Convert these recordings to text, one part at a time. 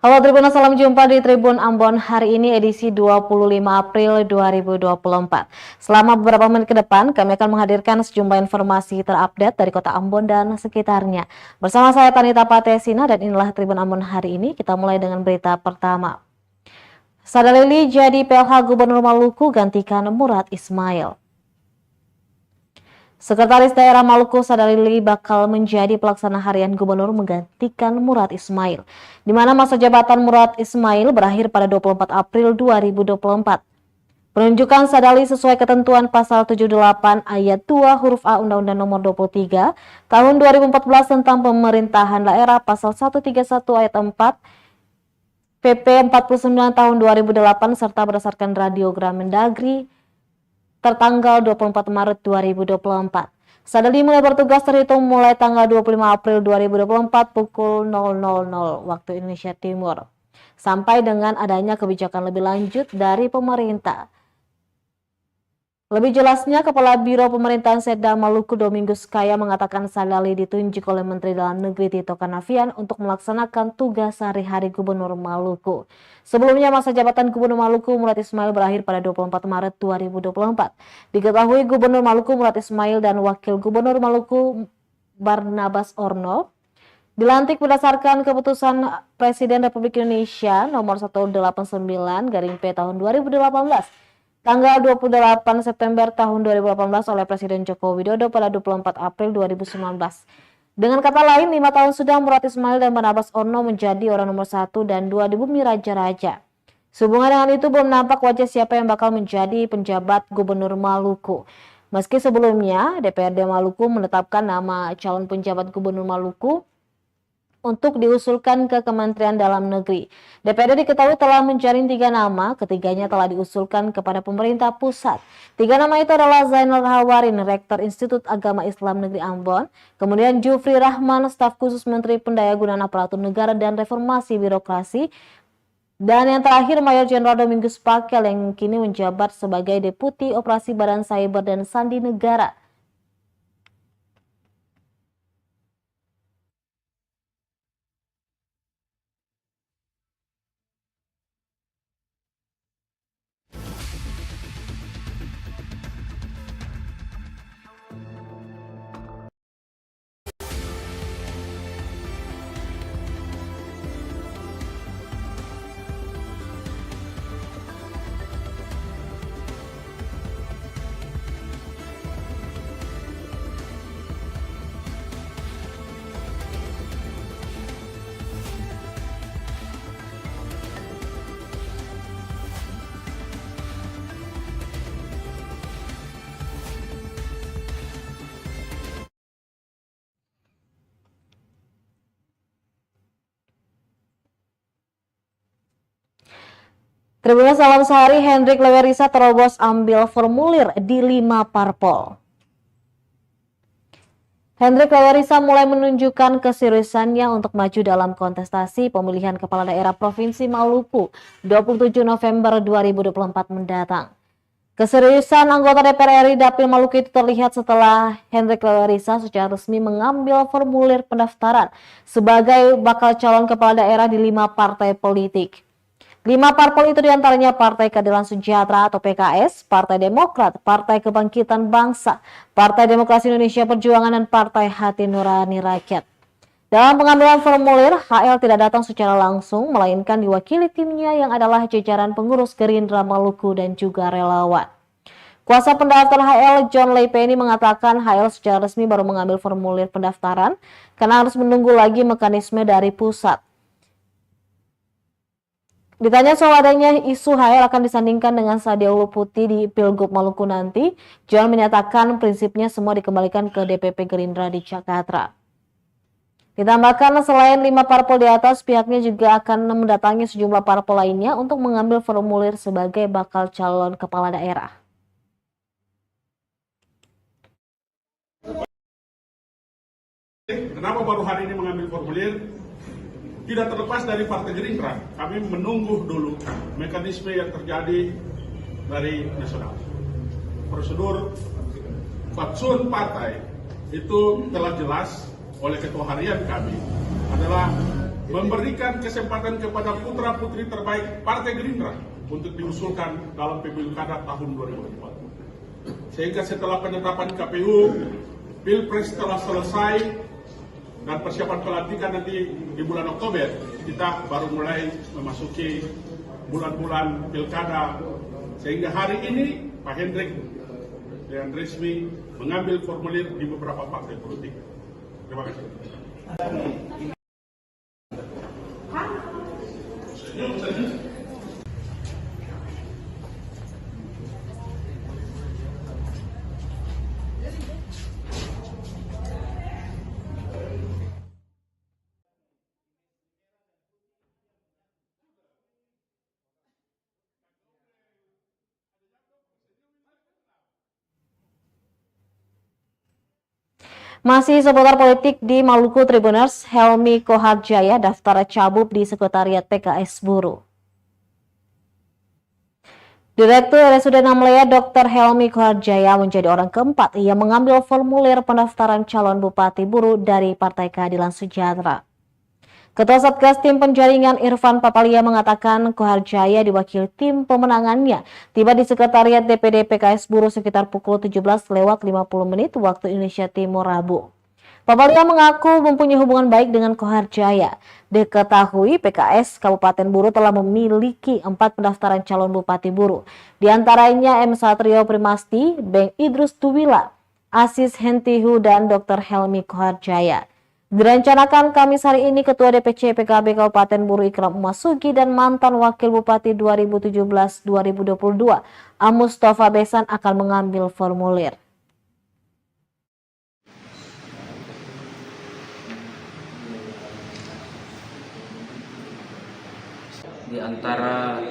Halo Tribuners, salam jumpa di Tribun Ambon hari ini edisi 25 April 2024. Selama beberapa menit ke depan, kami akan menghadirkan sejumlah informasi terupdate dari kota Ambon dan sekitarnya. Bersama saya Tanita Patesina dan inilah Tribun Ambon hari ini. Kita mulai dengan berita pertama. Sadalili jadi PLH Gubernur Maluku gantikan Murad Ismail. Sekretaris Daerah Maluku Sadalili bakal menjadi pelaksana harian gubernur menggantikan Murad Ismail, di mana masa jabatan Murad Ismail berakhir pada 24 April 2024. Penunjukan Sadali sesuai ketentuan pasal 78 ayat 2 huruf A Undang-Undang Nomor 23 Tahun 2014 tentang Pemerintahan Daerah pasal 131 ayat 4 PP 49 Tahun 2008 serta berdasarkan radiogram Mendagri tertanggal 24 Maret 2024. Sadali mulai bertugas terhitung mulai tanggal 25 April 2024 pukul 000 waktu Indonesia Timur. Sampai dengan adanya kebijakan lebih lanjut dari pemerintah. Lebih jelasnya, Kepala Biro Pemerintahan Setda Maluku Domingus Kaya mengatakan Sadali ditunjuk oleh Menteri Dalam Negeri Tito Karnavian untuk melaksanakan tugas sehari-hari Gubernur Maluku. Sebelumnya masa jabatan Gubernur Maluku Murad Ismail berakhir pada 24 Maret 2024. Diketahui Gubernur Maluku Murad Ismail dan Wakil Gubernur Maluku Barnabas Orno dilantik berdasarkan keputusan Presiden Republik Indonesia nomor 189/P tahun 2018. Tanggal 28 September tahun 2018 oleh Presiden Joko Widodo pada 24 April 2019. Dengan kata lain, 5 tahun sudah Murad Ismail dan Barnabas Orno menjadi orang nomor 1 dan 2 di bumi raja-raja. Sehubungan dengan itu belum nampak wajah siapa yang bakal menjadi penjabat Gubernur Maluku. Meski sebelumnya DPRD Maluku menetapkan nama calon penjabat Gubernur Maluku untuk diusulkan ke Kementerian Dalam Negeri. DPRD diketahui telah menjaring 3 nama, ketiganya telah diusulkan kepada pemerintah pusat. 3 nama itu adalah Zainal Hawarin, Rektor Institut Agama Islam Negeri Ambon, kemudian Jufri Rahman, Staf Khusus Menteri Pendayagunaan Aparatur Negara dan Reformasi Birokrasi, dan yang terakhir Mayor Jenderal Domingus Pakel yang kini menjabat sebagai Deputi Operasi Badan Cyber dan Sandi Negara. Tribuners, salam sehari, Hendrik Lewerisa terobos ambil formulir di 5 parpol. Hendrik Lewerisa mulai menunjukkan keseriusannya untuk maju dalam kontestasi pemilihan kepala daerah Provinsi Maluku 27 November 2024 mendatang. Keseriusan anggota DPR RI Dapil Maluku itu terlihat setelah Hendrik Lewerisa secara resmi mengambil formulir pendaftaran sebagai bakal calon kepala daerah di 5 partai politik. 5 parpol itu diantaranya Partai Keadilan Sejahtera atau PKS, Partai Demokrat, Partai Kebangkitan Bangsa, Partai Demokrasi Indonesia Perjuangan, dan Partai Hati Nurani Rakyat. Dalam pengambilan formulir, HL tidak datang secara langsung, melainkan diwakili timnya yang adalah jajaran pengurus Gerindra Maluku dan juga relawan. Kuasa pendaftar HL John Leipeni mengatakan HL secara resmi baru mengambil formulir pendaftaran karena harus menunggu lagi mekanisme dari pusat. Ditanya soal adanya isu HL akan disandingkan dengan Sadia Ulu Putih di Pilgub Maluku nanti, John menyatakan prinsipnya semua dikembalikan ke DPP Gerindra di Jakarta. Ditambahkan selain 5 parpol di atas, pihaknya juga akan mendatangi sejumlah parpol lainnya untuk mengambil formulir sebagai bakal calon kepala daerah. Kenapa baru hari ini mengambil formulir? Tidak terlepas dari Partai Gerindra, kami menunggu dulu mekanisme yang terjadi dari nasional. Prosedur fatsun partai itu telah jelas oleh ketua harian kami adalah memberikan kesempatan kepada putra-putri terbaik Partai Gerindra untuk diusulkan dalam Pilkada tahun 2024. Sehingga setelah penetapan KPU, Pilpres telah selesai dan persiapan pelantikan nanti di bulan Oktober, kita baru mulai memasuki bulan-bulan Pilkada. Sehingga hari ini Pak Hendrik dengan resmi mengambil formulir di beberapa partai politik. Terima kasih. Masih seputar politik di Maluku, Tribuners, Helmi Koharjaya daftar cabut di Sekretariat PKS Buruh. Direktur RSUD Namlea Dr. Helmi Koharjaya menjadi orang keempat yang mengambil formulir pendaftaran calon Bupati Buruh dari Partai Keadilan Sejahtera. Ketua Satgas Tim Penjaringan Irfan Papalia mengatakan Koharjaya diwakili tim pemenangannya tiba di Sekretariat DPD PKS Buruh sekitar pukul 17:50 waktu Indonesia Timur Rabu. Papalia mengaku mempunyai hubungan baik dengan Koharjaya. Diketahui PKS Kabupaten Buruh telah memiliki 4 pendaftaran calon Bupati Buruh. Di antaranya M. Satrio Primasti, Beng Idrus Tuwila, Aziz Hentihu, dan Dr. Helmi Koharjaya. Direncanakan Kamis hari ini Ketua DPC PKB Kabupaten Buruh Ikram Umasugi dan mantan Wakil Bupati 2017-2022 Mustafa Besan akan mengambil formulir. Di antara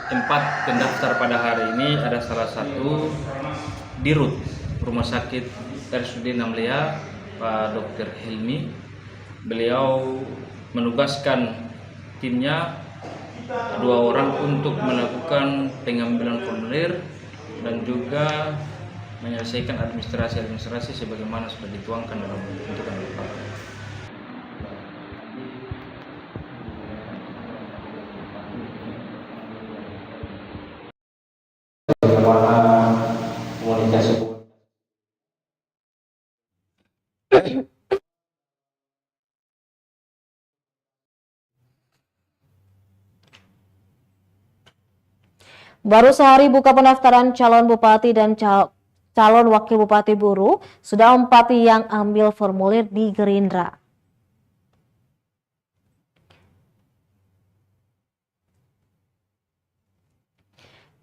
4 pendaftar pada hari ini ada salah satu Dirut Rumah Sakit RSUD Namlea, Pak Dr. Helmi. Beliau menugaskan timnya 2 orang untuk melakukan pengambilan formulir dan juga menyelesaikan administrasi sebagaimana sudah dituangkan dalam pembentukan Bupati. Baru sehari buka pendaftaran calon bupati dan calon wakil bupati Buruh, sudah 4 yang ambil formulir di Gerindra.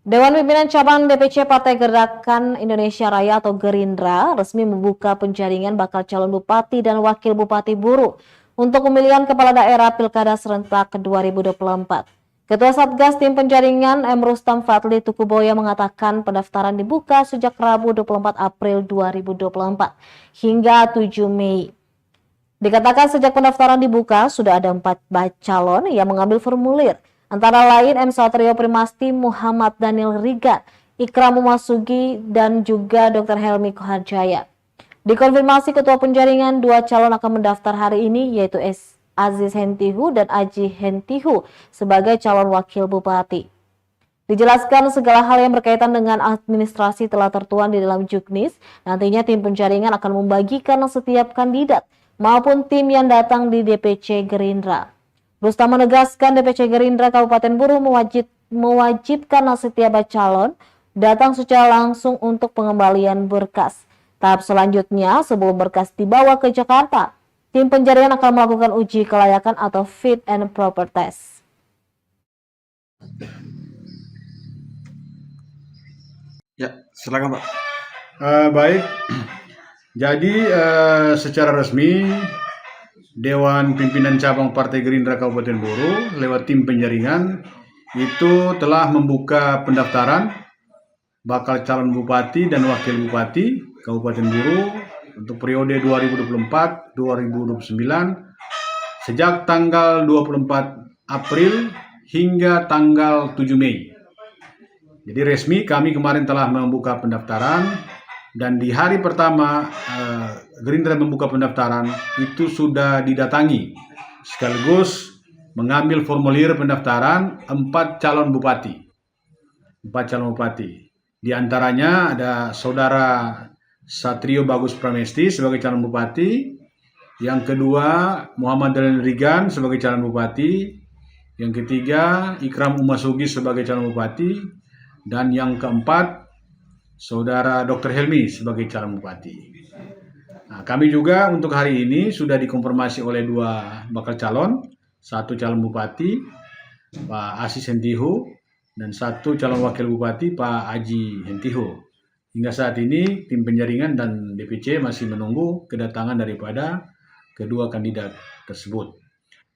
Dewan Pimpinan Cabang DPC Partai Gerakan Indonesia Raya atau Gerindra resmi membuka penjaringan bakal calon bupati dan wakil bupati Buruh untuk pemilihan kepala daerah Pilkada serentak ke 2024. Ketua Satgas Tim Penjaringan M. Rustam Fadli Tukuboya mengatakan pendaftaran dibuka sejak Rabu 24 April 2024 hingga 7 Mei. Dikatakan sejak pendaftaran dibuka sudah ada 4 calon yang mengambil formulir. Antara lain M. Satrio Primasti, Muhammad Daniel Rigat, Ikram Umasugi, dan juga Dr. Helmi Koharjaya. Dikonfirmasi Ketua Penjaringan, 2 calon akan mendaftar hari ini yaitu Aziz Hentihu dan Aji Hentihu sebagai calon wakil bupati. Dijelaskan segala hal yang berkaitan dengan administrasi telah tertuang di dalam juknis. Nantinya tim penjaringan akan membagikan setiap kandidat maupun tim yang datang di DPC Gerindra. Rustam menegaskan DPC Gerindra Kabupaten Buruh mewajibkan setiap calon datang secara langsung untuk pengembalian berkas. Tahap selanjutnya sebelum berkas dibawa ke Jakarta, tim penjaringan akan melakukan uji kelayakan atau fit and proper test. Ya, silakan Pak. Baik, jadi secara resmi Dewan Pimpinan Cabang Partai Gerindra Kabupaten Buruh lewat tim penjaringan itu telah membuka pendaftaran bakal calon bupati dan wakil bupati Kabupaten Buruh untuk periode 2024-2029 sejak tanggal 24 April hingga tanggal 7 Mei. Jadi resmi kami kemarin telah membuka pendaftaran dan di hari pertama Gerindra membuka pendaftaran itu sudah didatangi sekaligus mengambil formulir pendaftaran 4 calon bupati. 4 calon bupati. Di antaranya ada Saudara Satrio Bagus Pramesti sebagai calon bupati, yang kedua Muhammad Daniel Rigan sebagai calon bupati, yang ketiga Ikram Umasugi sebagai calon bupati, dan yang keempat Saudara Dr. Helmi sebagai calon bupati. Nah, kami juga untuk hari ini sudah dikonfirmasi oleh 2 bakal calon, 1 calon bupati Pak Asis Hentiho dan 1 calon wakil bupati Pak Aji Hentiho. Hingga saat ini tim penjaringan dan DPC masih menunggu kedatangan daripada kedua kandidat tersebut.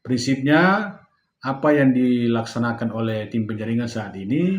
Prinsipnya apa yang dilaksanakan oleh tim penjaringan saat ini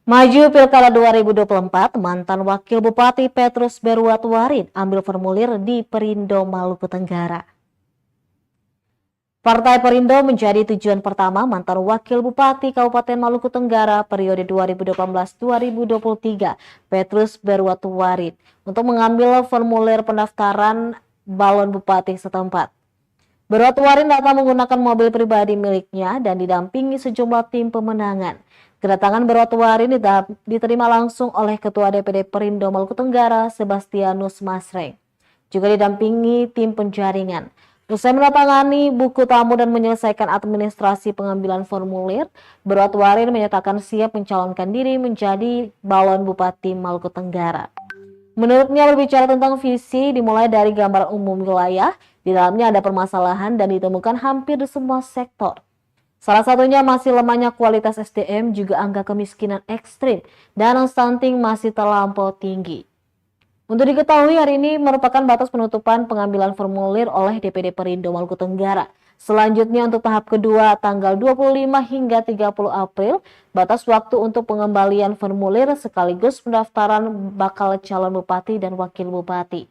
Maju Pilkada 2024, mantan Wakil Bupati Petrus Berwat Warin ambil formulir di Perindo Maluku Tenggara. Partai Perindo menjadi tujuan pertama mantan Wakil Bupati Kabupaten Maluku Tenggara periode 2018-2023, Petrus Berwat Warin, untuk mengambil formulir pendaftaran balon bupati setempat. Berwat Warin datang menggunakan mobil pribadi miliknya dan didampingi sejumlah tim pemenangan. Kedatangan Berwat Warin diterima langsung oleh Ketua DPD Perindo Maluku Tenggara, Sebastianus Masreng. Juga didampingi tim penjaringan. Usai menandatangani buku tamu dan menyelesaikan administrasi pengambilan formulir, Berwat Warin menyatakan siap mencalonkan diri menjadi balon Bupati Maluku Tenggara. Menurutnya, berbicara tentang visi dimulai dari gambaran umum wilayah, di dalamnya ada permasalahan dan ditemukan hampir di semua sektor. Salah satunya masih lemahnya kualitas SDM, juga angka kemiskinan ekstrim dan stunting masih terlampau tinggi. Untuk diketahui, hari ini merupakan batas penutupan pengambilan formulir oleh DPD Perindo Maluku Tenggara. Selanjutnya untuk tahap kedua tanggal 25 hingga 30 April, batas waktu untuk pengembalian formulir sekaligus pendaftaran bakal calon bupati dan wakil bupati.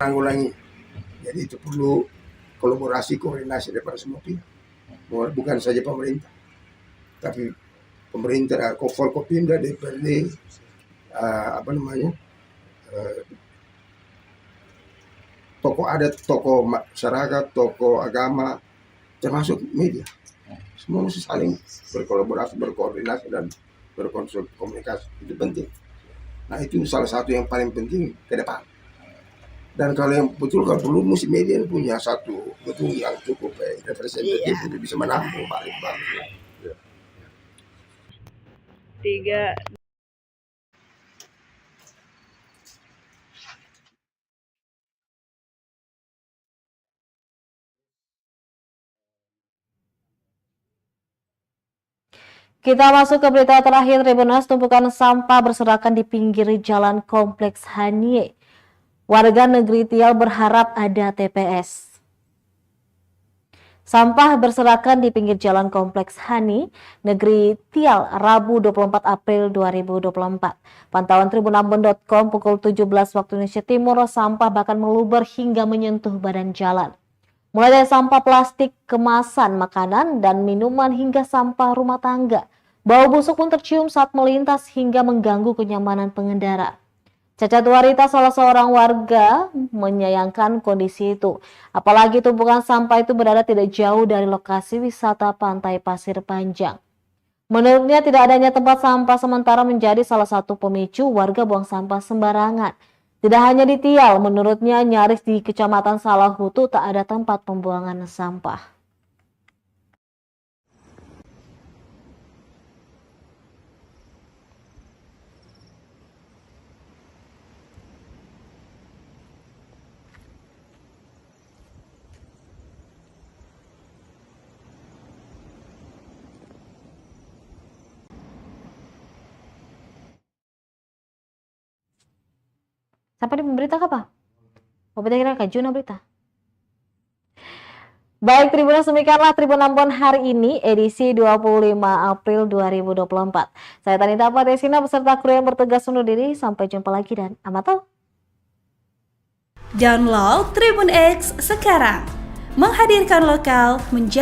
Menanggulangi. Jadi itu perlu kolaborasi, koordinasi daripada semua pihak. Bukan saja pemerintah, tapi pemerintah, Forkopimda, DPRD, tokoh adat, tokoh masyarakat, tokoh agama, termasuk media. Semua mesti saling berkolaborasi, berkoordinasi, dan berkomunikasi. Itu penting. Nah, itu salah satu yang paling penting ke depan. Dan kalau yang betul, kalau perlu mesti media punya satu gedung yang cukup representatif untuk bisa menampung balik. Tiga. Kita masuk ke berita terakhir. Tribunnews, tumpukan sampah berserakan di pinggir jalan Kompleks Hanie. Warga negeri Tial berharap ada TPS. Sampah berserakan di pinggir jalan Kompleks Hani, Negeri Tial, Rabu 24 April 2024. Pantauan tribunambon.com pukul 17 waktu Indonesia Timur, sampah bahkan meluber hingga menyentuh badan jalan. Mulai dari sampah plastik, kemasan makanan dan minuman hingga sampah rumah tangga. Bau busuk pun tercium saat melintas hingga mengganggu kenyamanan pengendara. Cacat Warita, salah seorang warga, menyayangkan kondisi itu. Apalagi tumpukan sampah itu berada tidak jauh dari lokasi wisata Pantai Pasir Panjang. Menurutnya, tidak adanya tempat sampah sementara menjadi salah satu pemicu warga buang sampah sembarangan. Tidak hanya di Tial, menurutnya nyaris di Kecamatan Salahutu tak ada tempat pembuangan sampah. Sampai di berita apa? Oh, berita kira kajuna berita. Baik Tribuners, demikianlah Tribun Ambon hari ini edisi 25 April 2024. Saya Tanita Patesina beserta kru yang bertugas undur diri. Sampai jumpa lagi dan amato. Download Tribun X sekarang. Menghadirkan lokal menjadi